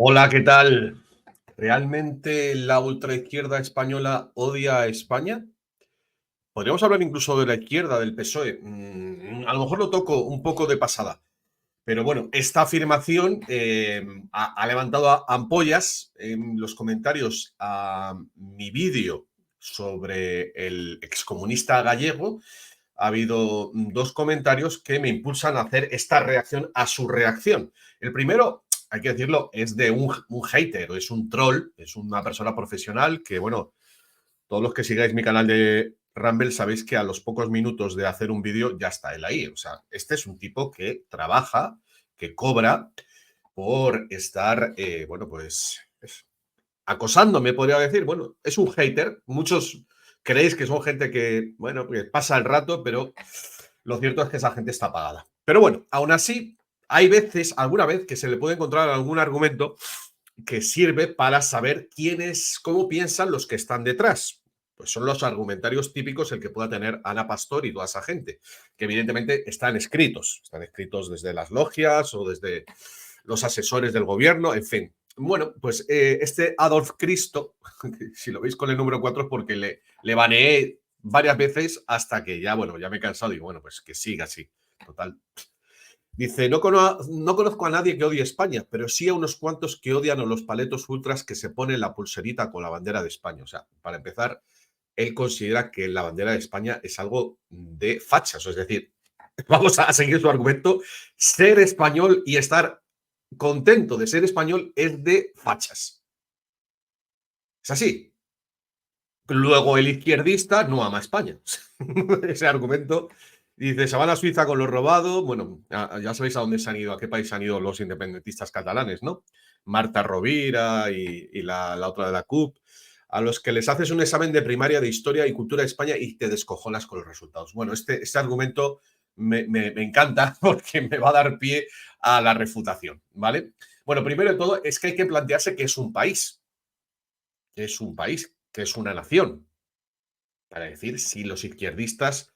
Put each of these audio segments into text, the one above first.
Hola, ¿qué tal? ¿Realmente la ultraizquierda española odia a España? Podríamos hablar incluso de la izquierda, del PSOE. A lo mejor lo toco un poco de pasada. Pero bueno, esta afirmación ha levantado ampollas en los comentarios a mi vídeo sobre el excomunista gallego. Ha habido dos comentarios que me impulsan a hacer esta reacción a su reacción. El primero, hay que decirlo, es de un hater, es un troll, es una persona profesional que, bueno, todos los que sigáis mi canal de Rumble sabéis que a los pocos minutos de hacer un vídeo ya está él ahí. O sea, este es un tipo que trabaja, que cobra por estar, bueno, pues acosándome, podría decir. Bueno, es un hater. Muchos creéis que son gente que, bueno, que pasa el rato, pero lo cierto es que esa gente está pagada. Pero bueno, aún así, hay veces, alguna vez, que se le puede encontrar algún argumento que sirve para saber quiénes, cómo piensan los que están detrás. Pues son los argumentarios típicos el que pueda tener Ana Pastor y toda esa gente, que evidentemente están escritos desde las logias o desde los asesores del gobierno, en fin. Bueno, pues este Adolf Cristo, si lo veis con el número 4 es porque le baneé varias veces hasta que ya, bueno, ya me he cansado y digo, bueno, pues que siga así. Total, dice, no conozco a nadie que odie España, pero sí a unos cuantos que odian a los paletos ultras que se ponen la pulserita con la bandera de España. O sea, para empezar, él considera que la bandera de España es algo de fachas. Es decir, vamos a seguir su argumento, ser español y estar contento de ser español es de fachas. Es así. Luego el izquierdista no ama a España. Ese argumento dice, se van a Suiza con lo robado. Bueno, ya sabéis a dónde se han ido, a qué país han ido los independentistas catalanes, ¿no? Marta Rovira y la otra de la CUP, a los que les haces un examen de primaria de historia y cultura de España y te descojonas con los resultados. Bueno, este argumento me encanta porque me va a dar pie a la refutación, ¿vale? Bueno, primero de todo es que hay que plantearse que es un país, que es una nación, para decir si los izquierdistas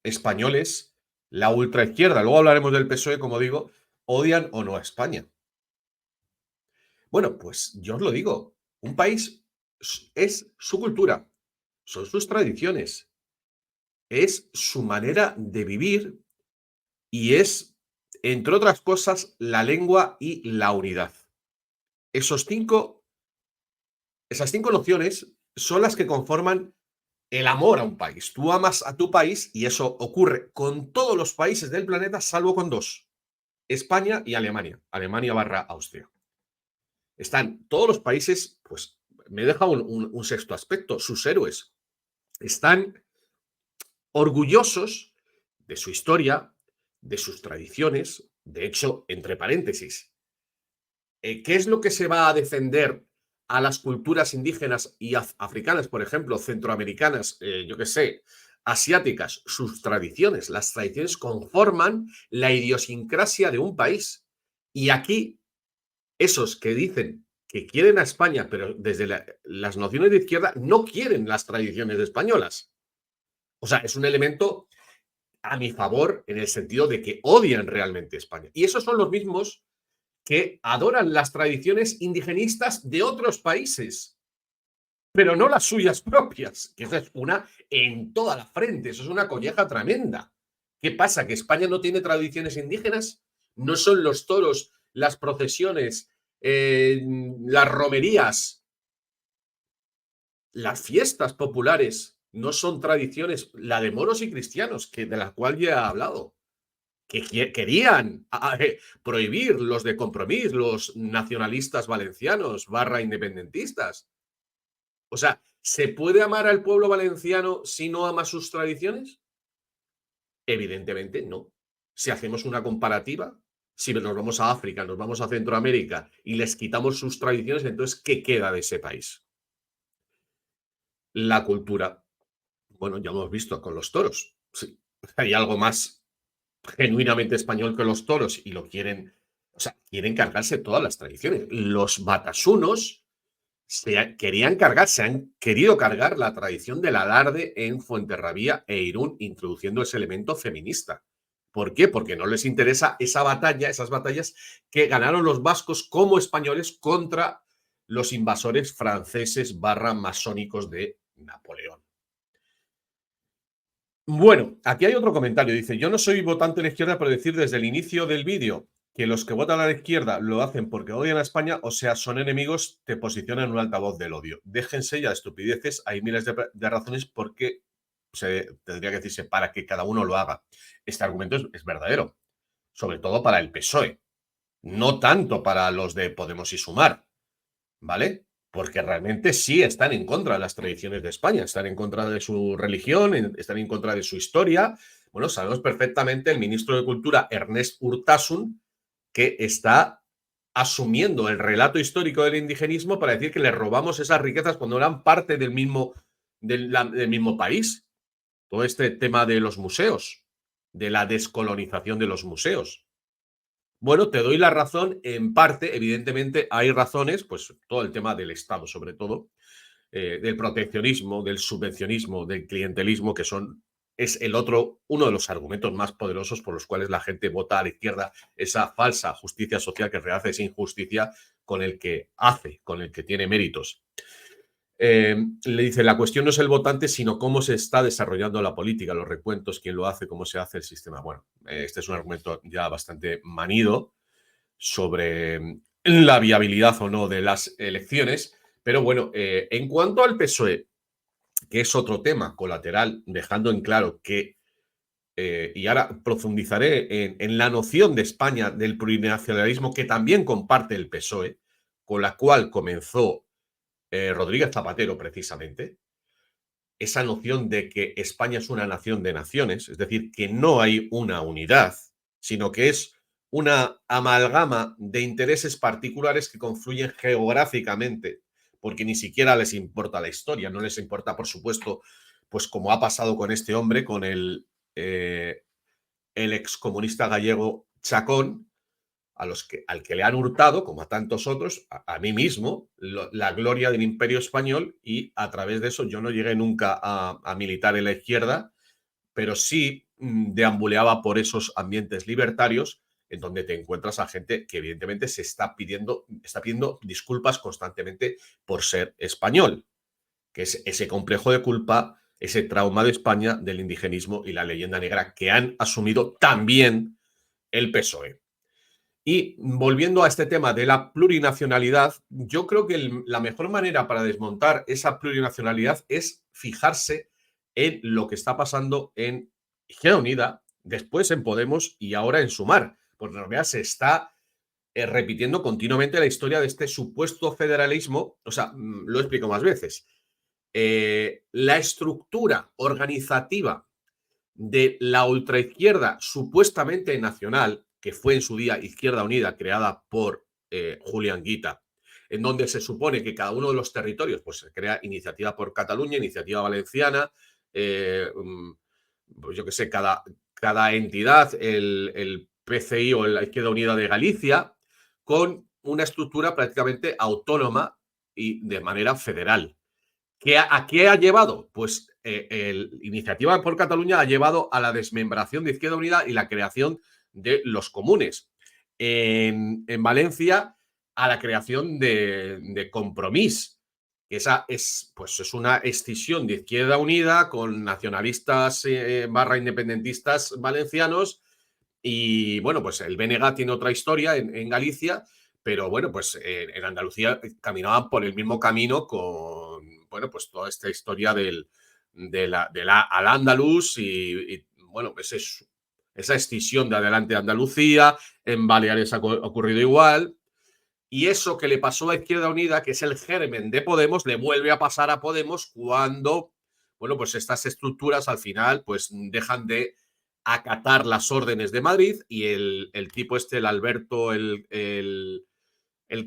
españoles, la ultraizquierda, luego hablaremos del PSOE, como digo, odian o no a España. Bueno, pues yo os lo digo, un país es su cultura, son sus tradiciones, es su manera de vivir y es, entre otras cosas, la lengua y la unidad. Esos cinco, esas cinco nociones son las que conforman el amor a un país. Tú amas a tu país y eso ocurre con todos los países del planeta, salvo con dos, España y Alemania. Alemania barra Austria. Están todos los países, pues me deja un sexto aspecto, sus héroes. Están orgullosos de su historia, de sus tradiciones. De hecho, entre paréntesis, ¿qué es lo que se va a defender a las culturas indígenas y africanas, por ejemplo, centroamericanas, yo qué sé, asiáticas? Sus tradiciones. Las tradiciones conforman la idiosincrasia de un país. Y aquí, esos que dicen que quieren a España, pero desde las nociones de izquierda, no quieren las tradiciones españolas. O sea, es un elemento a mi favor en el sentido de que odian realmente España. Y esos son los mismos que adoran las tradiciones indigenistas de otros países, pero no las suyas propias, que eso es una en toda la frente, eso es una colleja tremenda. ¿Qué pasa? ¿Que España no tiene tradiciones indígenas? ¿No son los toros, las procesiones, las romerías, las fiestas populares? ¿No son tradiciones, la de moros y cristianos, que de la cual ya he hablado? Que querían prohibir los de Compromís, los nacionalistas valencianos barra independentistas. O sea, ¿se puede amar al pueblo valenciano si no ama sus tradiciones? Evidentemente no. Si hacemos una comparativa, si nos vamos a África, nos vamos a Centroamérica y les quitamos sus tradiciones, entonces, ¿qué queda de ese país? La cultura. Bueno, ya hemos visto con los toros. Sí, hay algo más genuinamente español que los toros y lo quieren, o sea, quieren cargarse todas las tradiciones. Los batasunos querían cargar, se han querido cargar la tradición del alarde en Fuenterrabía e Irún, introduciendo ese elemento feminista. ¿Por qué? Porque no les interesa esa batalla, esas batallas que ganaron los vascos como españoles contra los invasores franceses barra masónicos de Napoleón. Bueno, aquí hay otro comentario. Dice, yo no soy votante de la izquierda, pero decir desde el inicio del vídeo que los que votan a la izquierda lo hacen porque odian a España, o sea, son enemigos, te posicionan en un altavoz del odio. Déjense ya de estupideces, hay miles de razones por qué tendría que decirse para que cada uno lo haga. Este argumento es verdadero, sobre todo para el PSOE, no tanto para los de Podemos y Sumar, ¿vale? Porque realmente sí están en contra de las tradiciones de España, están en contra de su religión, están en contra de su historia. Bueno, sabemos perfectamente el ministro de Cultura, Ernest Urtasun, que está asumiendo el relato histórico del indigenismo para decir que le robamos esas riquezas cuando eran parte del mismo país. Todo este tema de los museos, de la descolonización de los museos. Bueno, te doy la razón en parte, evidentemente hay razones, pues todo el tema del Estado sobre todo, del proteccionismo, del subvencionismo, del clientelismo, que es uno de los argumentos más poderosos por los cuales la gente vota a la izquierda, esa falsa justicia social que rehace esa injusticia con el que tiene méritos. Le dice, la cuestión no es el votante, sino cómo se está desarrollando la política, los recuentos, quién lo hace, cómo se hace el sistema. Bueno, este es un argumento ya bastante manido sobre la viabilidad o no de las elecciones, pero bueno, en cuanto al PSOE, que es otro tema colateral, dejando en claro que, y ahora profundizaré en la noción de España del plurinacionalismo que también comparte el PSOE, con la cual comenzó Rodríguez Zapatero precisamente, esa noción de que España es una nación de naciones, es decir, que no hay una unidad, sino que es una amalgama de intereses particulares que confluyen geográficamente, porque ni siquiera les importa la historia, no les importa, por supuesto, pues como ha pasado con este hombre, con el excomunista gallego Chacón, al que le han hurtado, como a tantos otros, a mí mismo, la gloria del imperio español, y a través de eso yo no llegué nunca a militar en la izquierda, pero sí deambuleaba por esos ambientes libertarios en donde te encuentras a gente que evidentemente está pidiendo disculpas constantemente por ser español, que es ese complejo de culpa, ese trauma de España del indigenismo y la leyenda negra que han asumido también el PSOE. Y volviendo a este tema de la plurinacionalidad, yo creo que la mejor manera para desmontar esa plurinacionalidad es fijarse en lo que está pasando en Izquierda Unida, después en Podemos y ahora en Sumar. Porque en realidad se está repitiendo continuamente la historia de este supuesto federalismo. O sea, lo explico más veces. La estructura organizativa de la ultraizquierda supuestamente nacional, que fue en su día Izquierda Unida, creada por Julián Guita, en donde se supone que cada uno de los territorios, pues se crea iniciativa por Cataluña, iniciativa valenciana, pues yo qué sé, cada entidad, el PCI o la Izquierda Unida de Galicia, con una estructura prácticamente autónoma y de manera federal. ¿A qué ha llevado? Pues Iniciativa por Cataluña ha llevado a la desmembración de Izquierda Unida y la creación de los comunes. En Valencia, a la creación de Compromís. Esa pues es una escisión de Izquierda Unida con nacionalistas barra independentistas valencianos. Y bueno, pues el BNG tiene otra historia en Galicia, pero bueno, pues en Andalucía caminaban por el mismo camino con, bueno, pues toda esta historia de la Al-Ándalus y, bueno, pues esa escisión de adelante de Andalucía, en Baleares ha ocurrido igual. Y eso que le pasó a Izquierda Unida, que es el germen de Podemos, le vuelve a pasar a Podemos cuando, bueno, pues estas estructuras al final pues dejan de acatar las órdenes de Madrid y el tipo el Alberto, el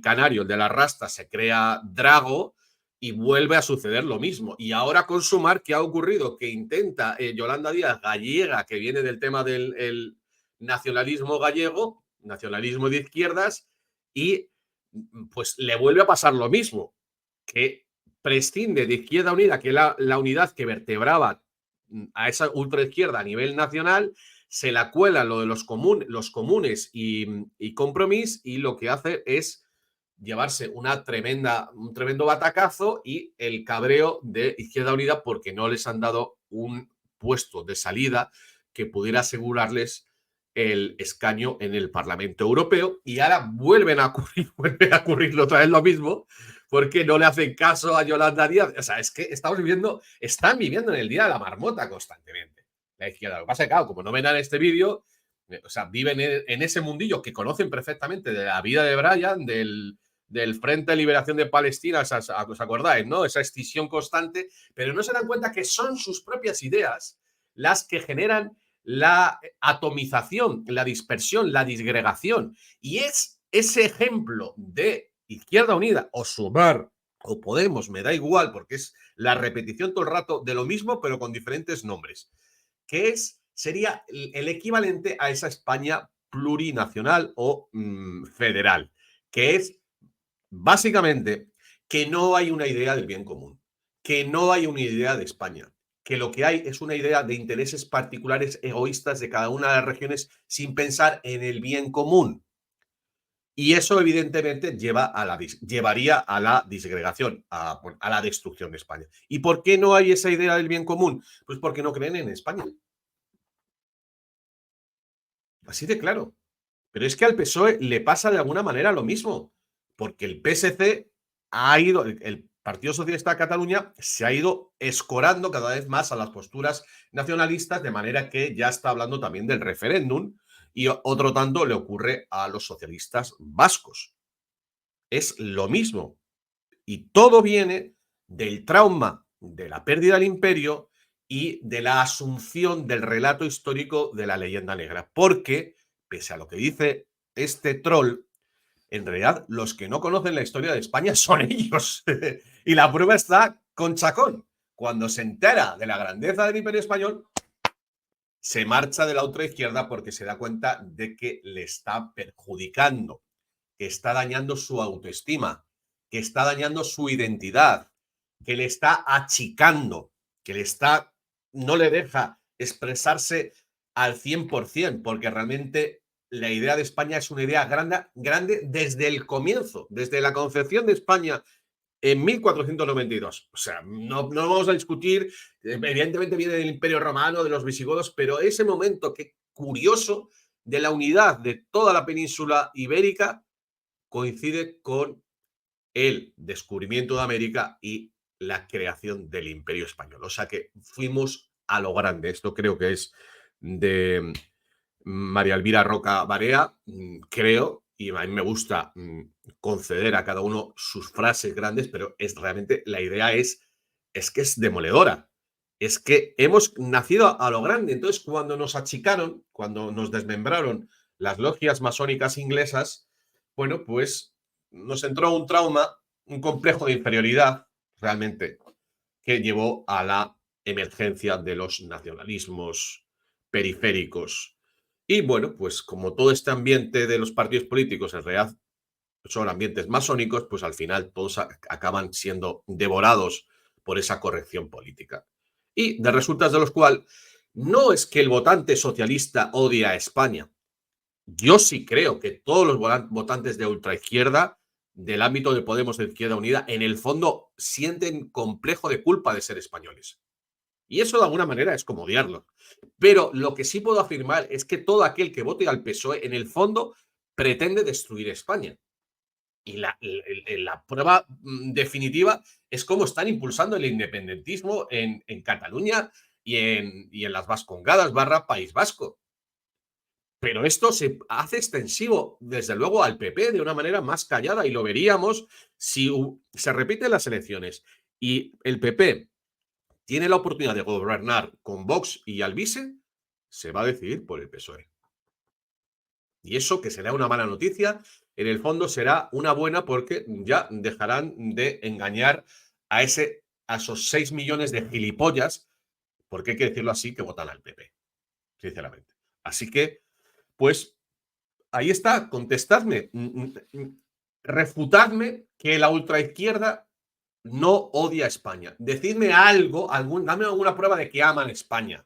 canario, el de la rasta, se crea Drago y vuelve a suceder lo mismo. Y ahora con Sumar, ¿qué ha ocurrido? Que intenta Yolanda Díaz, gallega, que viene del tema del nacionalismo gallego, nacionalismo de izquierdas, y pues le vuelve a pasar lo mismo, que prescinde de Izquierda Unida, que es la unidad que vertebraba a esa ultraizquierda a nivel nacional, se la cuela lo de los comunes y Compromís, y lo que hace es llevarse un tremendo batacazo y el cabreo de Izquierda Unida porque no les han dado un puesto de salida que pudiera asegurarles el escaño en el Parlamento Europeo, y ahora vuelve a ocurrir otra vez lo mismo porque no le hacen caso a Yolanda Díaz. O sea, es que están viviendo en el día de la marmota constantemente la izquierda. Lo que pasa es que, claro, como no ven en este vídeo, o sea, viven en ese mundillo que conocen perfectamente de la vida de Brian, del Frente de Liberación de Palestina, ¿os acordáis, no? Esa escisión constante, pero no se dan cuenta que son sus propias ideas las que generan la atomización, la dispersión, la disgregación. Y es ese ejemplo de Izquierda Unida o Sumar o Podemos, me da igual, porque es la repetición todo el rato de lo mismo, pero con diferentes nombres, que sería el equivalente a esa España plurinacional o federal, que es básicamente que no hay una idea del bien común, que no hay una idea de España, que lo que hay es una idea de intereses particulares egoístas de cada una de las regiones sin pensar en el bien común. Y eso evidentemente llevaría a la disgregación, a la destrucción de España. ¿Y por qué no hay esa idea del bien común? Pues porque no creen en España. Así de claro. Pero es que al PSOE le pasa de alguna manera lo mismo, porque el PSC el Partido Socialista de Cataluña se ha ido escorando cada vez más a las posturas nacionalistas, de manera que ya está hablando también del referéndum, y otro tanto le ocurre a los socialistas vascos. Es lo mismo. Y todo viene del trauma de la pérdida del imperio y de la asunción del relato histórico de la leyenda negra. Porque, pese a lo que dice este troll, en realidad los que no conocen la historia de España son ellos. Y la prueba está con Chacón. Cuando se entera de la grandeza del imperio español, se marcha de la ultraizquierda porque se da cuenta de que le está perjudicando, que está dañando su autoestima, que está dañando su identidad, que le está achicando, que no le deja expresarse al 100%, porque realmente la idea de España es una idea grande desde el comienzo, desde la concepción de España en 1492. O sea, no vamos a discutir, evidentemente viene del Imperio Romano, de los visigodos, pero ese momento, qué curioso, de la unidad de toda la península ibérica coincide con el descubrimiento de América y la creación del Imperio Español. O sea que fuimos a lo grande. Esto creo que es de María Elvira Roca Barea, creo, y a mí me gusta conceder a cada uno sus frases grandes, pero realmente la idea es que es demoledora. Es que hemos nacido a lo grande. Entonces, cuando nos achicaron, cuando nos desmembraron las logias masónicas inglesas, bueno, pues nos entró un trauma, un complejo de inferioridad, realmente, que llevó a la emergencia de los nacionalismos periféricos. Y bueno, pues como todo este ambiente de los partidos políticos en realidad son ambientes masónicos, pues al final todos acaban siendo devorados por esa corrección política. Y de resultas de los cuales no es que el votante socialista odie a España. Yo sí creo que todos los votantes de ultraizquierda del ámbito de Podemos de Izquierda Unida, en el fondo sienten complejo de culpa de ser españoles. Y eso de alguna manera es como odiarlo. Pero lo que sí puedo afirmar es que todo aquel que vote al PSOE, en el fondo, pretende destruir España. Y la prueba definitiva es cómo están impulsando el independentismo en Cataluña y en las Vascongadas / País Vasco. Pero esto se hace extensivo, desde luego, al PP de una manera más callada, y lo veríamos si se repiten las elecciones y el PP tiene la oportunidad de gobernar con Vox y Alvise, se va a decidir por el PSOE. Y eso, que será una mala noticia, en el fondo será una buena, porque ya dejarán de engañar a esos 6 millones de gilipollas, porque hay que decirlo así, que votan al PP, sinceramente. Así que, pues, ahí está, contestadme, refutadme que la ultraizquierda no odia a España. Decidme algo, dame alguna prueba de que aman España.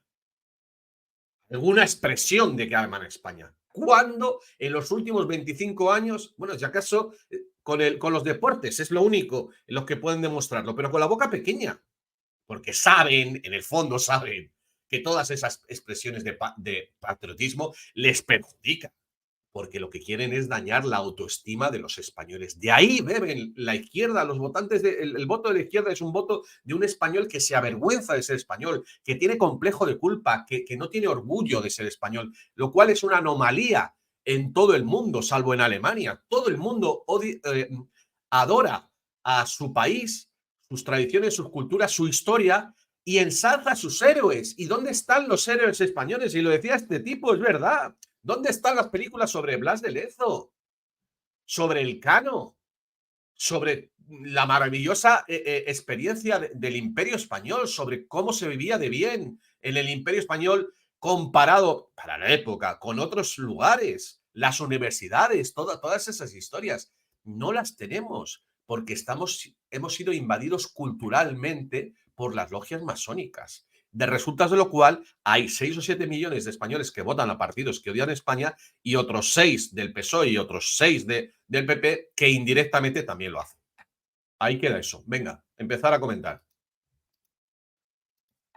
alguna expresión de que aman a España. Cuando en los últimos 25 años, bueno, si acaso con los deportes es lo único en los que pueden demostrarlo, pero con la boca pequeña, porque saben, en el fondo saben, que todas esas expresiones de patriotismo les perjudican, porque lo que quieren es dañar la autoestima de los españoles. De ahí beben la izquierda, los votantes, el voto de la izquierda es un voto de un español que se avergüenza de ser español, que tiene complejo de culpa, que no tiene orgullo de ser español, lo cual es una anomalía en todo el mundo, salvo en Alemania. Todo el mundo adora a su país, sus tradiciones, sus culturas, su historia, y ensalza a sus héroes. ¿Y dónde están los héroes españoles? Y lo decía este tipo, es verdad. ¿Dónde están las películas sobre Blas de Lezo? Sobre el Cano, sobre la maravillosa experiencia del Imperio Español, sobre cómo se vivía de bien en el Imperio Español comparado, para la época, con otros lugares, las universidades, todas esas historias. No las tenemos porque hemos sido invadidos culturalmente por las logias masónicas. De resultas de lo cual hay 6 o 7 millones de españoles que votan a partidos que odian España y otros 6 del PSOE y otros 6 del PP que indirectamente también lo hacen. Ahí queda eso. Venga, empezar a comentar.